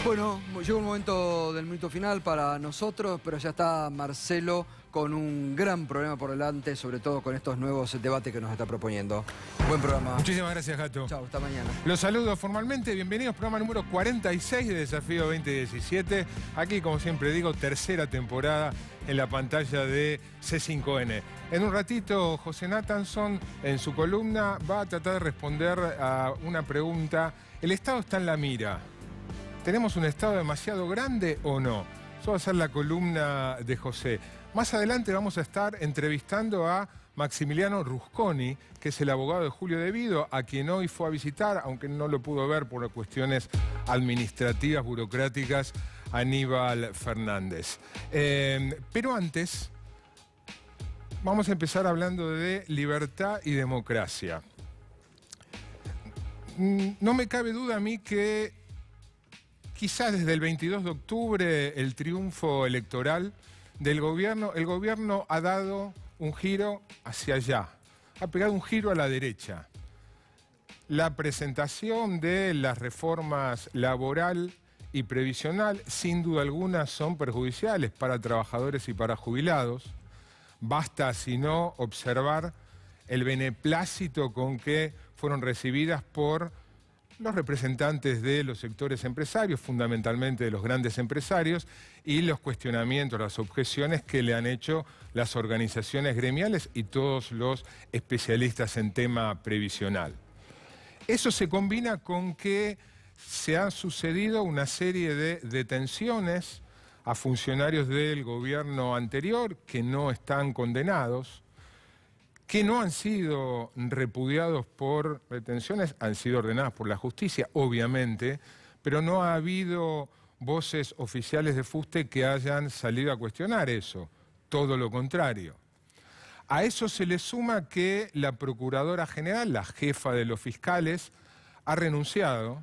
Bueno, llegó el momento del minuto final para nosotros, pero ya está Marcelo con un gran programa por delante, sobre todo con estos nuevos debates que nos está proponiendo. Buen programa. Muchísimas gracias, Gato. Chao, hasta mañana. Los saludo formalmente. Bienvenidos, programa número 46 de Desafío 2017. Aquí, como siempre digo, tercera temporada en la pantalla de C5N. En un ratito, José Nathanson, en su columna, va a tratar de responder a una pregunta. ¿El Estado está en la mira? ¿Tenemos un Estado demasiado grande o no? Eso va a ser la columna de José. Más adelante vamos a estar entrevistando a Maximiliano Rusconi, que es el abogado de Julio De Vido, a quien hoy fue a visitar, aunque no lo pudo ver por cuestiones administrativas, burocráticas, Aníbal Fernández. Pero antes, vamos a empezar hablando de libertad y democracia. No me cabe duda a mí que quizás desde el 22 de octubre, el triunfo electoral del gobierno, el gobierno ha dado un giro hacia allá, ha pegado un giro a la derecha. La presentación de las reformas laboral y previsional, sin duda alguna, son perjudiciales para trabajadores y para jubilados. Basta, si no, observar el beneplácito con que fueron recibidas por los representantes de los sectores empresarios, fundamentalmente de los grandes empresarios, y los cuestionamientos, las objeciones que le han hecho las organizaciones gremiales y todos los especialistas en tema previsional. Eso se combina con que se han sucedido una serie de detenciones a funcionarios del gobierno anterior que no están condenados, que no han sido repudiados por detenciones, han sido ordenadas por la justicia, obviamente, pero no ha habido voces oficiales de fuste que hayan salido a cuestionar eso, todo lo contrario. A eso se le suma que la Procuradora General, la jefa de los fiscales, ha renunciado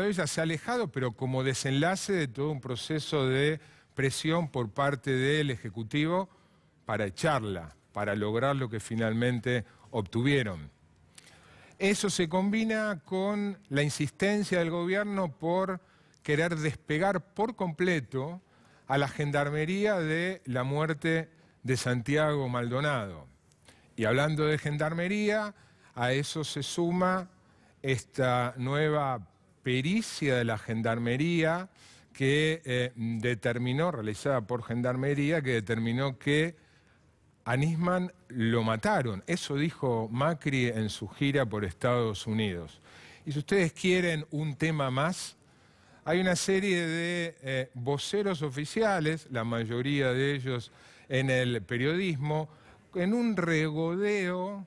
ella, se ha alejado, pero como desenlace de todo un proceso de presión por parte del Ejecutivo para echarla, para lograr lo que finalmente obtuvieron. Eso se combina con la insistencia del gobierno por querer despegar por completo a la gendarmería de la muerte de Santiago Maldonado. Y hablando de gendarmería, a eso se suma esta nueva pericia de la gendarmería que realizada por gendarmería, que determinó que a Nisman lo mataron. Eso dijo Macri en su gira por Estados Unidos. Y si ustedes quieren un tema más, hay una serie de voceros oficiales, la mayoría de ellos en el periodismo, en un regodeo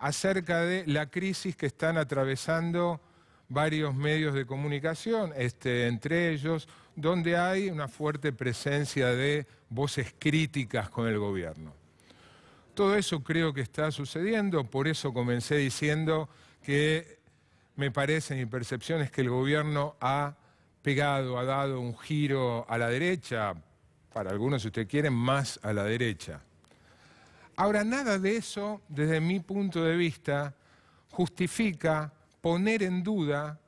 acerca de la crisis que están atravesando varios medios de comunicación, entre ellos, donde hay una fuerte presencia de voces críticas con el gobierno. Todo eso creo que está sucediendo, por eso comencé diciendo que me parece, mi percepción es que el gobierno ha dado un giro a la derecha, para algunos, si ustedes quieren, más a la derecha. Ahora, nada de eso, desde mi punto de vista, justifica poner en duda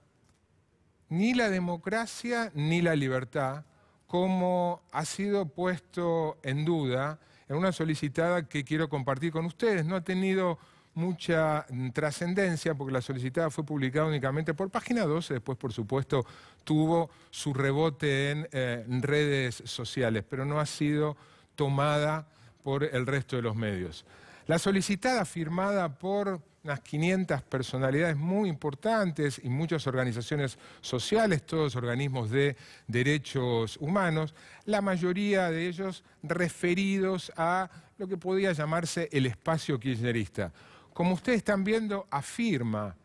ni la democracia ni la libertad, como ha sido puesto en duda en una solicitada que quiero compartir con ustedes. No ha tenido mucha trascendencia porque la solicitada fue publicada únicamente por Página 12, después por supuesto tuvo su rebote en redes sociales, pero no ha sido tomada por el resto de los medios. La solicitada, firmada por unas 500 personalidades muy importantes y muchas organizaciones sociales, todos organismos de derechos humanos, la mayoría de ellos referidos a lo que podía llamarse el espacio kirchnerista. Como ustedes están viendo, afirma: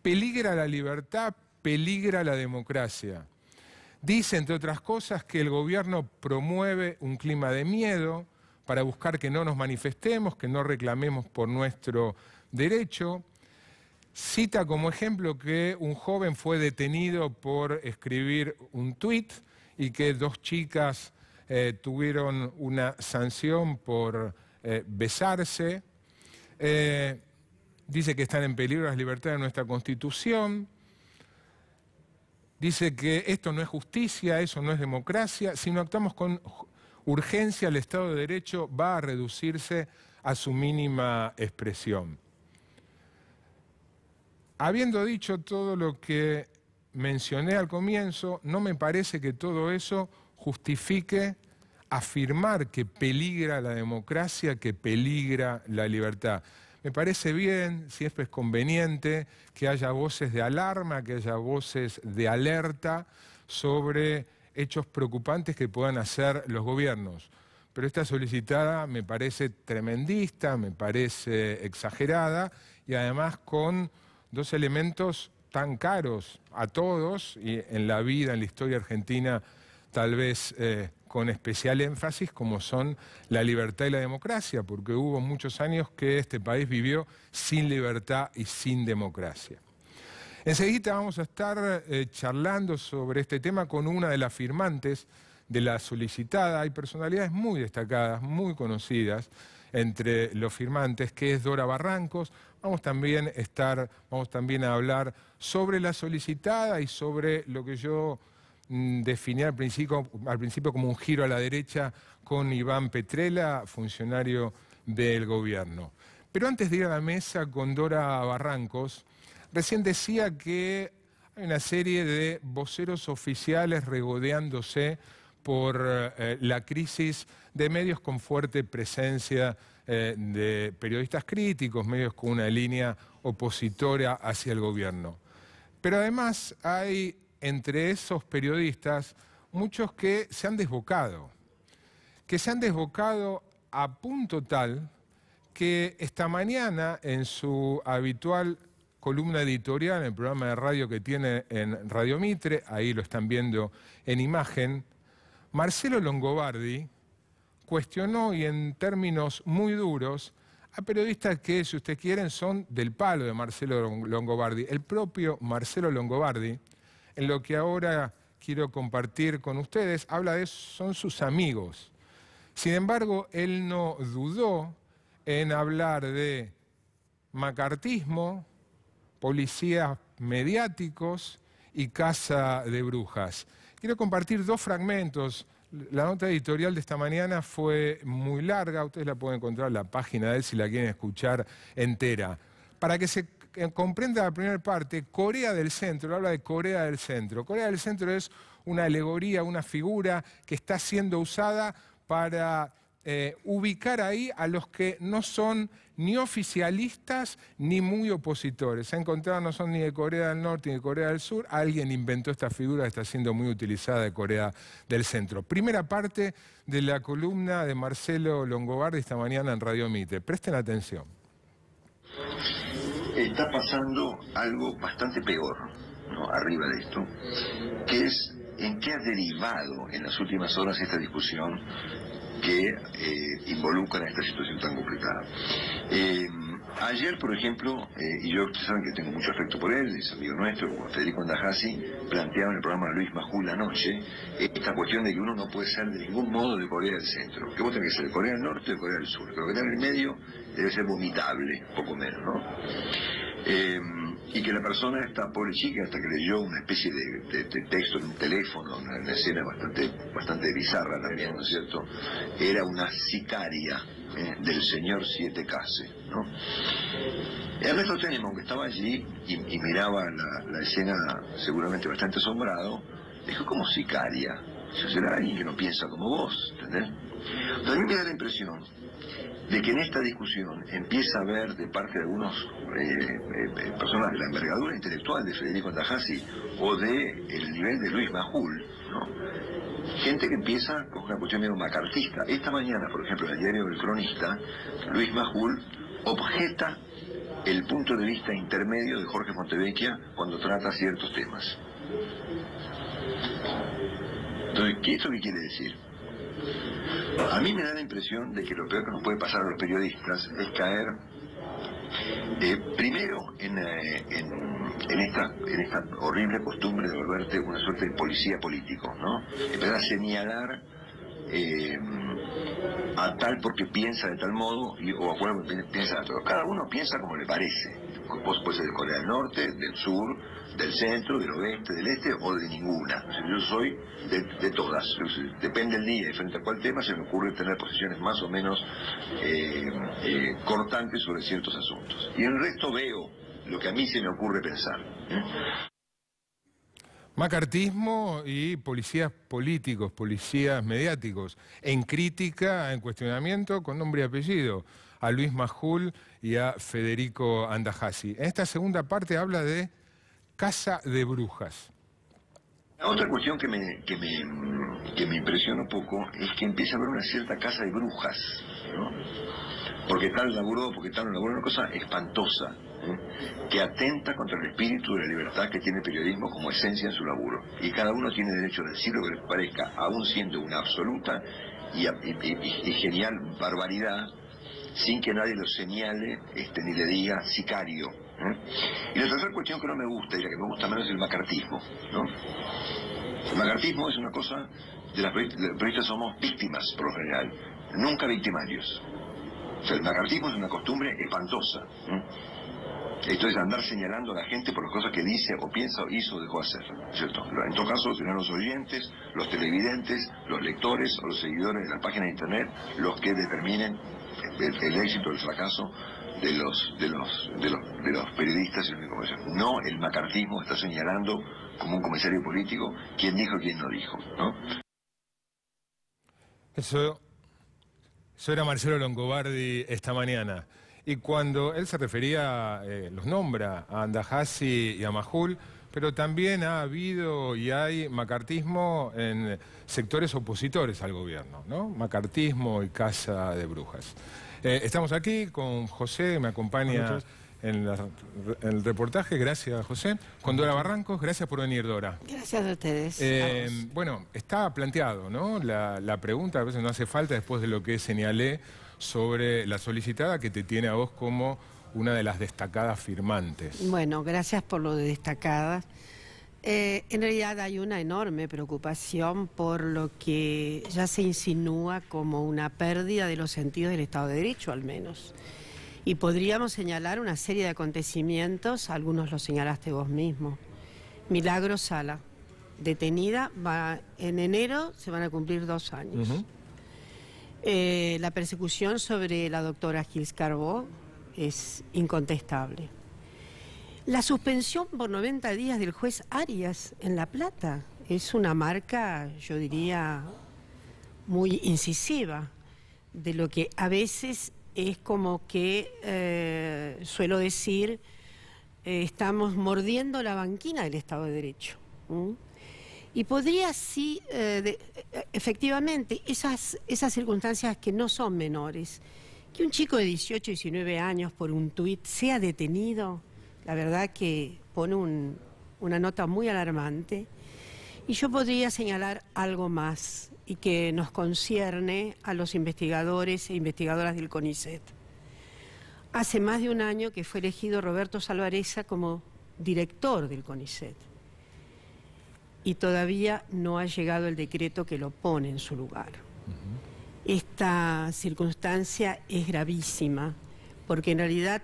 peligra la libertad, peligra la democracia. Dice, entre otras cosas, que el gobierno promueve un clima de miedo para buscar que no nos manifestemos, que no reclamemos por nuestro derecho. Cita como ejemplo que un joven fue detenido por escribir un tuit y que dos chicas tuvieron una sanción por besarse. Dice que están en peligro las libertades de nuestra Constitución. dice que esto no es justicia, eso no es democracia, si no actuamos con urgencia el Estado de Derecho va a reducirse a su mínima expresión. Habiendo dicho todo lo que mencioné al comienzo, no me parece que todo eso justifique afirmar que peligra la democracia, que peligra la libertad. Me parece bien, siempre es conveniente, que haya voces de alarma, que haya voces de alerta sobre hechos preocupantes que puedan hacer los gobiernos. Pero esta solicitada me parece tremendista, me parece exagerada y además con dos elementos tan caros a todos y en la vida, en la historia argentina, tal vez con especial énfasis, como son la libertad y la democracia, porque hubo muchos años que este país vivió sin libertad y sin democracia. Enseguida vamos a estar charlando sobre este tema con una de las firmantes de la solicitada. Hay personalidades muy destacadas, muy conocidas entre los firmantes, que es Dora Barrancos. Vamos también a hablar sobre la solicitada y sobre lo que yo definí al principio como un giro a la derecha con Iván Petrella, funcionario del gobierno. Pero antes de ir a la mesa con Dora Barrancos, recién decía que hay una serie de voceros oficiales regodeándose por la crisis de medios con fuerte presencia de periodistas críticos, medios con una línea opositora hacia el gobierno. Pero además hay entre esos periodistas muchos que se han desbocado a punto tal que esta mañana en su habitual columna editorial, en el programa de radio que tiene en Radio Mitre, ahí lo están viendo en imagen, Marcelo Longobardi cuestionó y en términos muy duros a periodistas que, si ustedes quieren, son del palo de Marcelo Longobardi. El propio Marcelo Longobardi, en lo que ahora quiero compartir con ustedes, habla de eso, son sus amigos. Sin embargo, él no dudó en hablar de macartismo, policías mediáticos y caza de brujas. Quiero compartir dos fragmentos. La nota editorial de esta mañana fue muy larga, ustedes la pueden encontrar en la página de él si la quieren escuchar entera. Para que se comprenda la primera parte, Corea del Centro, habla de Corea del Centro. Corea del Centro es una alegoría, una figura que está siendo usada para ubicar ahí a los que no son ni oficialistas ni muy opositores. Se ha encontrado, no son ni de Corea del Norte ni de Corea del Sur. Alguien inventó esta figura que está siendo muy utilizada de Corea del Centro. Primera parte de la columna de Marcelo Longobardi esta mañana en Radio Mitre. Presten atención. Está pasando algo bastante peor, ¿no?, arriba de esto, que es en qué ha derivado en las últimas horas esta discusión que involucra esta situación tan complicada. Ayer, por ejemplo, y yo, ustedes saben que tengo mucho afecto por él, es amigo nuestro, como Federico Andajasi, planteaba en el programa de Luis Majul anoche esta cuestión de que uno no puede ser de ningún modo de Corea del Centro, que vos tenés que ser de Corea del Norte o de Corea del Sur, pero que está en el medio debe ser vomitable, poco menos, ¿no? Y que la persona, esta pobre chica, hasta que leyó una especie de texto en un teléfono, una escena bastante bizarra también, ¿no es cierto?, era una sicaria del señor Siete Case, ¿no? Ernesto Tenenbaum, que estaba allí y miraba la escena seguramente bastante asombrado, dijo, ¿cómo sicaria? Eso será alguien que no piensa como vos, ¿entendés? Pero a mí me da la impresión de que en esta discusión empieza a haber de parte de algunos personas de la envergadura intelectual de Federico Andajasi o del nivel de Luis Majul, ¿no?, gente que empieza con una cuestión medio macartista. Esta mañana, por ejemplo, en el diario El Cronista, Luis Majul objeta el punto de vista intermedio de Jorge Fontevecchia cuando trata ciertos temas. Entonces, ¿esto qué quiere decir? A mí me da la impresión de que lo peor que nos puede pasar a los periodistas es caer primero en esta horrible costumbre de volverte una suerte de policía político, ¿no? Empezar a señalar a tal porque piensa de tal modo o a cual piensa de otro. Cada uno piensa como le parece. puede ser de Corea del Norte, del sur, del centro, del oeste, del este o de ninguna. O sea, yo soy de todas. Depende del día y frente a cuál tema se me ocurre tener posiciones más o menos cortantes sobre ciertos asuntos. Y el resto veo lo que a mí se me ocurre pensar. Macartismo y policías políticos, policías mediáticos, en crítica, en cuestionamiento, con nombre y apellido, a Luis Majul y a Federico Andajasi. En esta segunda parte habla de casa de brujas. Otra cuestión que me impresiona un poco es que empieza a haber una cierta casa de brujas, ¿no? Porque tal laburó, una cosa espantosa, que atenta contra el espíritu de la libertad que tiene el periodismo como esencia en su laburo. Y cada uno tiene derecho a decir lo que les parezca, aún siendo una absoluta y genial barbaridad, sin que nadie lo señale ni le diga sicario. Y la tercera cuestión que no me gusta, y la que me gusta menos, es el macartismo, ¿no? El macartismo es una cosa de las periodistas somos víctimas, por lo general, nunca victimarios. O sea, el macartismo es una costumbre espantosa. Esto es andar señalando a la gente por las cosas que dice o piensa o hizo o dejó hacer, ¿cierto? En todo caso, serán los oyentes, los televidentes, los lectores o los seguidores de la página de internet los que determinen el éxito o el fracaso de los periodistas y los comerciales. No, el macartismo está señalando como un comisario político quién dijo y quién no dijo, ¿no? Eso era Marcelo Longobardi esta mañana. Y cuando él se refería, los nombra a Andajasi y a Majul, pero también ha habido y hay macartismo en sectores opositores al gobierno, ¿no? Macartismo y casa de brujas. Estamos aquí con José, me acompaña en el reportaje, gracias José. Con Dora Barrancos, gracias por venir, Dora. Gracias a ustedes. Bueno, está planteado, ¿no? La pregunta, a veces no hace falta después de lo que señalé sobre la solicitada que te tiene a vos como una de las destacadas firmantes. Bueno, gracias por lo de destacadas. En realidad hay una enorme preocupación por lo que ya se insinúa como una pérdida de los sentidos del Estado de Derecho, al menos. Y podríamos señalar una serie de acontecimientos, algunos los señalaste vos mismo. Milagro Sala, detenida, en enero se van a cumplir 2 años. La persecución sobre la doctora Gils Carbó es incontestable. La suspensión por 90 días del juez Arias en La Plata es una marca, yo diría, muy incisiva de lo que a veces es como que, suelo decir, estamos mordiendo la banquina del Estado de Derecho. Y podría sí, efectivamente, esas circunstancias que no son menores, que un chico de 18, 19 años por un tuit sea detenido, la verdad que pone una nota muy alarmante. Y yo podría señalar algo más y que nos concierne a los investigadores e investigadoras del CONICET. Hace más de un año que fue elegido Roberto Salvarezza como director del CONICET. Y todavía no ha llegado el decreto que lo pone en su lugar. Esta circunstancia es gravísima, porque en realidad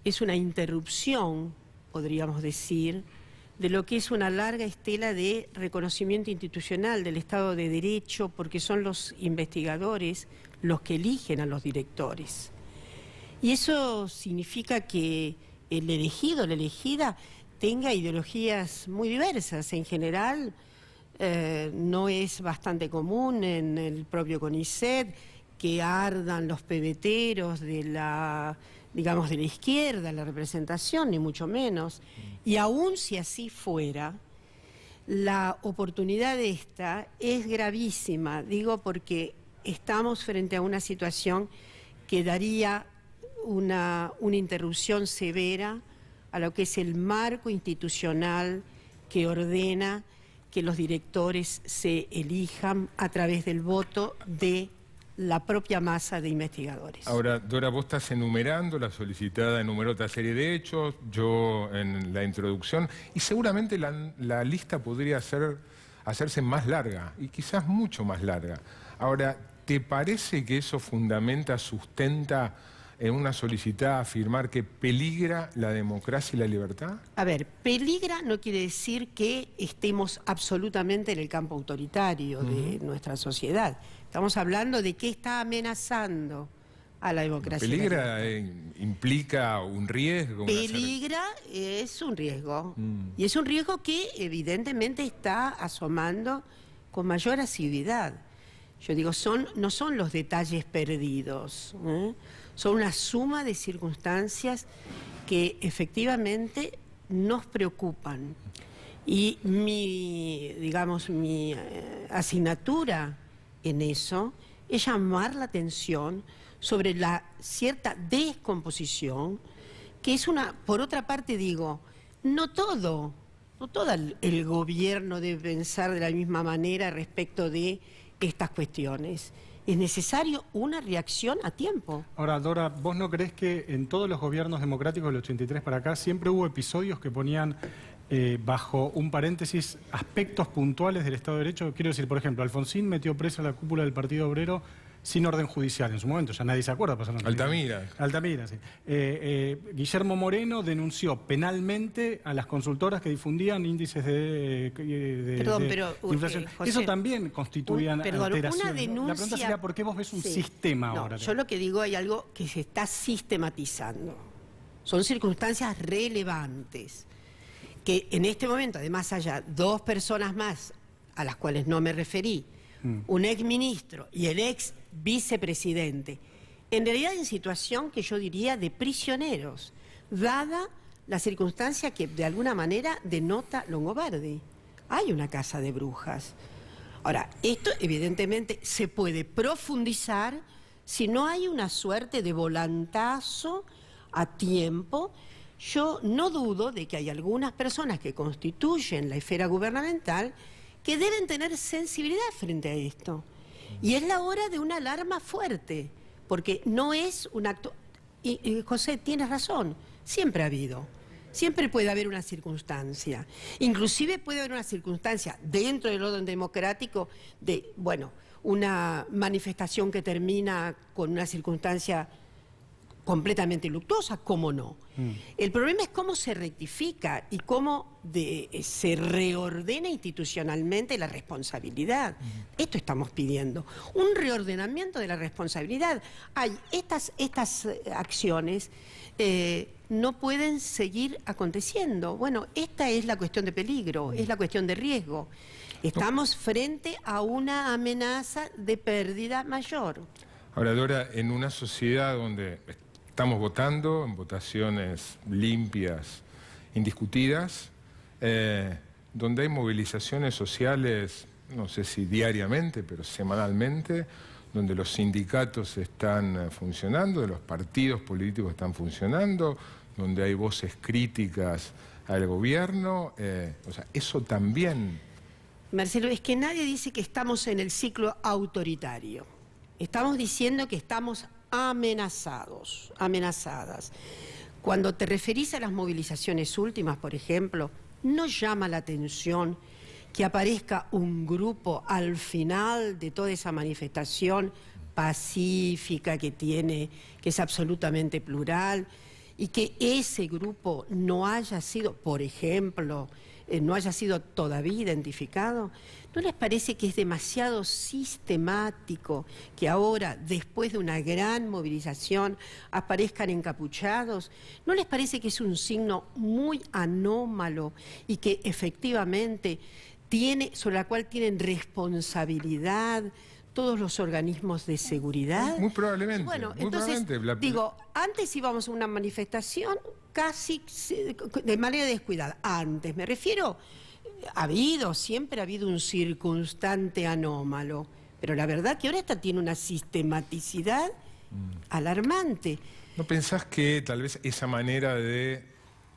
es una interrupción, podríamos decir, de lo que es una larga estela de reconocimiento institucional del Estado de Derecho, porque son los investigadores los que eligen a los directores. Y eso significa que el elegido, la elegida, tenga ideologías muy diversas. En general, no es bastante común en el propio CONICET que ardan los pebeteros de la, digamos, de la izquierda, la representación, ni mucho menos. Y aún si así fuera, la oportunidad esta es gravísima, digo, porque estamos frente a una situación que daría una interrupción severa a lo que es el marco institucional que ordena que los directores se elijan a través del voto de la propia masa de investigadores. Ahora, Dora, vos estás enumerando, la solicitada enumeró otra serie de hechos, yo en la introducción, y seguramente la lista podría hacerse más larga, y quizás mucho más larga. Ahora, ¿te parece que eso fundamenta, sustenta en una solicitada afirmar que peligra la democracia y la libertad? A ver, peligra no quiere decir que estemos absolutamente en el campo autoritario de nuestra sociedad. Estamos hablando de qué está amenazando a la democracia. ¿Peligra implica un riesgo? Peligra es un riesgo. Y es un riesgo que evidentemente está asomando con mayor asiduidad. Yo digo, no son los detalles perdidos, son una suma de circunstancias que efectivamente nos preocupan. Y mi asignatura en eso es llamar la atención sobre la cierta descomposición, que es por otra parte digo, no todo el gobierno debe pensar de la misma manera respecto de estas cuestiones. Es necesario una reacción a tiempo. Ahora, Dora, ¿vos no creés que en todos los gobiernos democráticos del 83 para acá siempre hubo episodios que ponían bajo un paréntesis aspectos puntuales del Estado de Derecho? Quiero decir, por ejemplo, Alfonsín metió preso a la cúpula del Partido Obrero sin orden judicial en su momento, ya nadie se acuerda. Altamira. Altamira, sí. Guillermo Moreno denunció penalmente a las consultoras que difundían índices de inflación. José, eso también constituían alteraciones. Una denuncia... La pregunta sería, ¿por qué vos ves un sistema ahora? Yo lo que digo, hay algo que se está sistematizando. Son circunstancias relevantes, que en este momento, además haya dos personas más a las cuales no me referí, un exministro y el ex vicepresidente, en realidad en situación que yo diría de prisioneros, dada la circunstancia que de alguna manera denota Longobardi. Hay una casa de brujas. Ahora, esto evidentemente se puede profundizar si no hay una suerte de volantazo a tiempo. Yo no dudo de que hay algunas personas que constituyen la esfera gubernamental que deben tener sensibilidad frente a esto. Y es la hora de una alarma fuerte, porque no es un acto... Y José, tienes razón, siempre ha habido. Siempre puede haber una circunstancia. Inclusive puede haber una circunstancia dentro del orden democrático de, bueno, una manifestación que termina con una circunstancia completamente luctuosa, ¿cómo no? El problema es cómo se rectifica y cómo se reordena institucionalmente la responsabilidad. Esto estamos pidiendo, un reordenamiento de la responsabilidad. Estas acciones no pueden seguir aconteciendo. Bueno, esta es la cuestión de peligro, es la cuestión de riesgo. Estamos frente a una amenaza de pérdida mayor. Ahora, Dora, en una sociedad donde estamos votando en votaciones limpias, indiscutidas, donde hay movilizaciones sociales, no sé si diariamente, pero semanalmente, donde los sindicatos están funcionando, donde los partidos políticos están funcionando, donde hay voces críticas al gobierno, o sea, eso también... Marcelo, es que nadie dice que estamos en el ciclo autoritario. Estamos diciendo que estamos amenazados, amenazadas. Cuando te referís a las movilizaciones últimas, por ejemplo, ¿no llama la atención que aparezca un grupo al final de toda esa manifestación pacífica que es absolutamente plural, y que ese grupo no haya sido, por ejemplo, no haya sido todavía identificado? ¿No les parece que es demasiado sistemático que ahora, después de una gran movilización, aparezcan encapuchados? ¿No les parece que es un signo muy anómalo y que efectivamente sobre la cual tienen responsabilidad todos los organismos de seguridad? Muy probablemente. Bueno, muy entonces, probablemente. digo, antes íbamos a una manifestación casi de manera descuidada. Antes, me refiero, siempre ha habido un circunstante anómalo, pero la verdad que ahora esta tiene una sistematicidad alarmante. ¿No pensás que tal vez esa manera de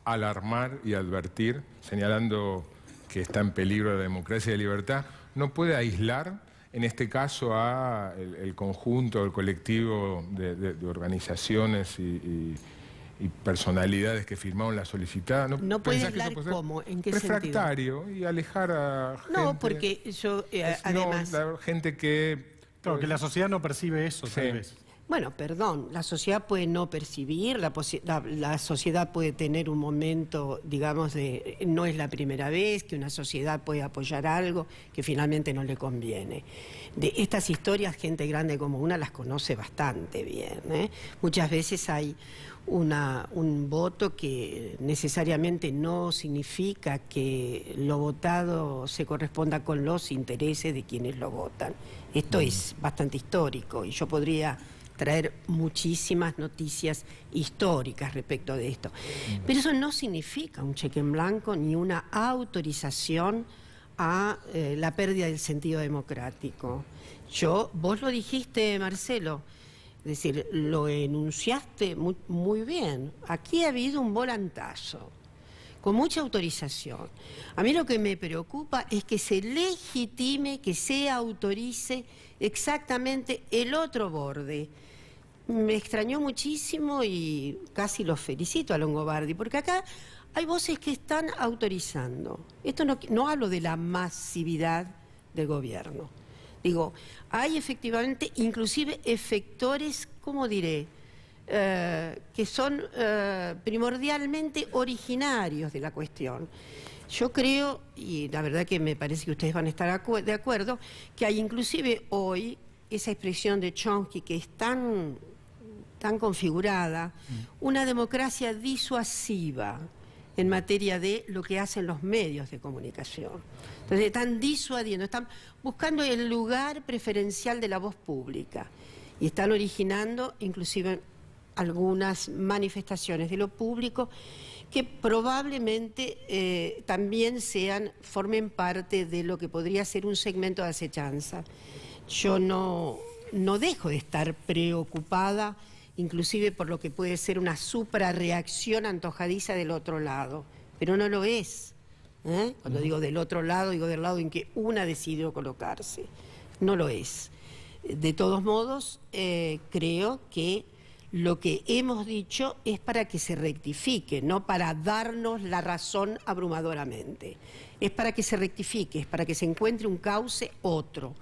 alarmar y advertir, señalando que está en peligro la democracia y la libertad, no puede aislar, en este caso, a el conjunto, el colectivo de organizaciones y personalidades que firmaron la solicitada? ¿No puede aislar cómo? ¿En qué refractario sentido? Y alejar a gente... No, porque yo, además... gente que... Claro, que la sociedad no percibe eso, sí. tal vez. Bueno, perdón, la sociedad puede no percibir, la sociedad puede tener un momento, digamos, de no es la primera vez que una sociedad puede apoyar algo que finalmente no le conviene. De estas historias, gente grande como una las conoce bastante bien, ¿eh? Muchas veces hay un voto que necesariamente no significa que lo votado se corresponda con los intereses de quienes lo votan. Esto es bastante histórico y yo podría traer muchísimas noticias históricas respecto de esto. Pero eso no significa un cheque en blanco ni una autorización a la pérdida del sentido democrático. Vos lo dijiste, Marcelo, es decir, lo enunciaste muy bien. Aquí ha habido un volantazo, con mucha autorización. A mí lo que me preocupa es que se legitime, que se autorice exactamente el otro borde. Me extrañó muchísimo y casi los felicito a Longobardi, porque acá hay voces que están autorizando. Esto no hablo de la masividad del gobierno. Digo, hay efectivamente, inclusive, efectores, ¿cómo diré?, que son primordialmente originarios de la cuestión. Yo creo, y la verdad que me parece que ustedes van a estar de acuerdo, que hay inclusive hoy esa expresión de Chomsky que es tan configurada, una democracia disuasiva en materia de lo que hacen los medios de comunicación. Entonces están disuadiendo, están buscando el lugar preferencial de la voz pública y están originando inclusive algunas manifestaciones de lo público que probablemente también formen parte de lo que podría ser un segmento de acechanza. Yo no dejo de estar preocupada inclusive por lo que puede ser una suprarreacción antojadiza del otro lado, pero no lo es. Cuando digo del otro lado, digo del lado en que una decidió colocarse. No lo es. De todos modos, creo que lo que hemos dicho es para que se rectifique, no para darnos la razón abrumadoramente. Es para que se rectifique, es para que se encuentre un cauce otro.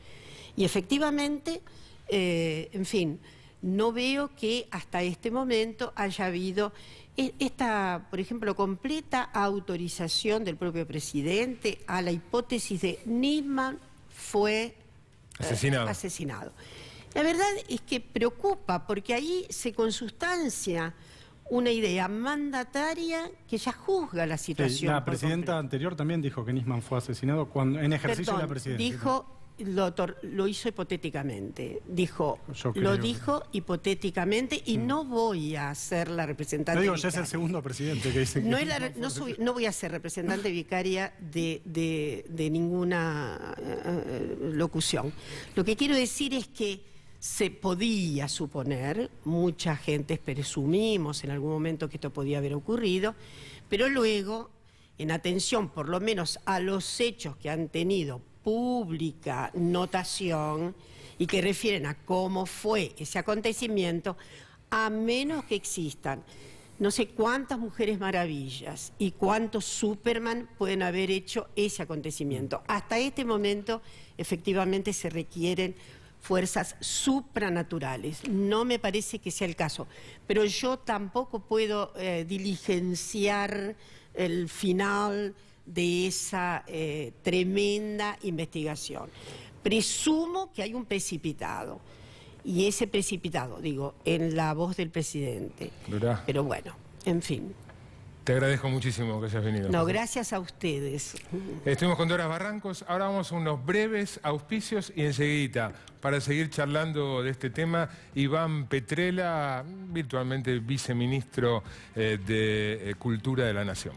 Y efectivamente, en fin, no veo que hasta este momento haya habido esta, por ejemplo, completa autorización del propio presidente a la hipótesis de Nisman fue asesinado. La verdad es que preocupa, porque ahí se consustancia una idea mandataria que ya juzga la situación. La presidenta anterior también dijo que Nisman fue asesinado en ejercicio de la presidencia. Dijo, lo hizo hipotéticamente. Lo dijo hipotéticamente y no voy a ser la representante vicaria. Ya es el segundo presidente que dice que no voy a ser representante vicaria de ninguna locución. Lo que quiero decir es que se podía suponer, mucha gente presumimos en algún momento que esto podía haber ocurrido, pero luego, en atención por lo menos a los hechos que han tenido pública notación y que refieren a cómo fue ese acontecimiento, a menos que existan no sé cuántas mujeres maravillas y cuántos Superman pueden haber hecho ese acontecimiento. Hasta este momento, efectivamente, se requieren fuerzas supranaturales. No me parece que sea el caso, pero yo tampoco puedo diligenciar el final de esa tremenda investigación. Presumo que hay un precipitado, y ese precipitado, digo, en la voz del presidente. Durá. Pero bueno, en fin. Te agradezco muchísimo que hayas venido. No, gracias a ustedes. Estuvimos con Dora Barrancos, ahora vamos a unos breves auspicios y enseguida, para seguir charlando de este tema, Iván Petrella, virtualmente viceministro de Cultura de la Nación.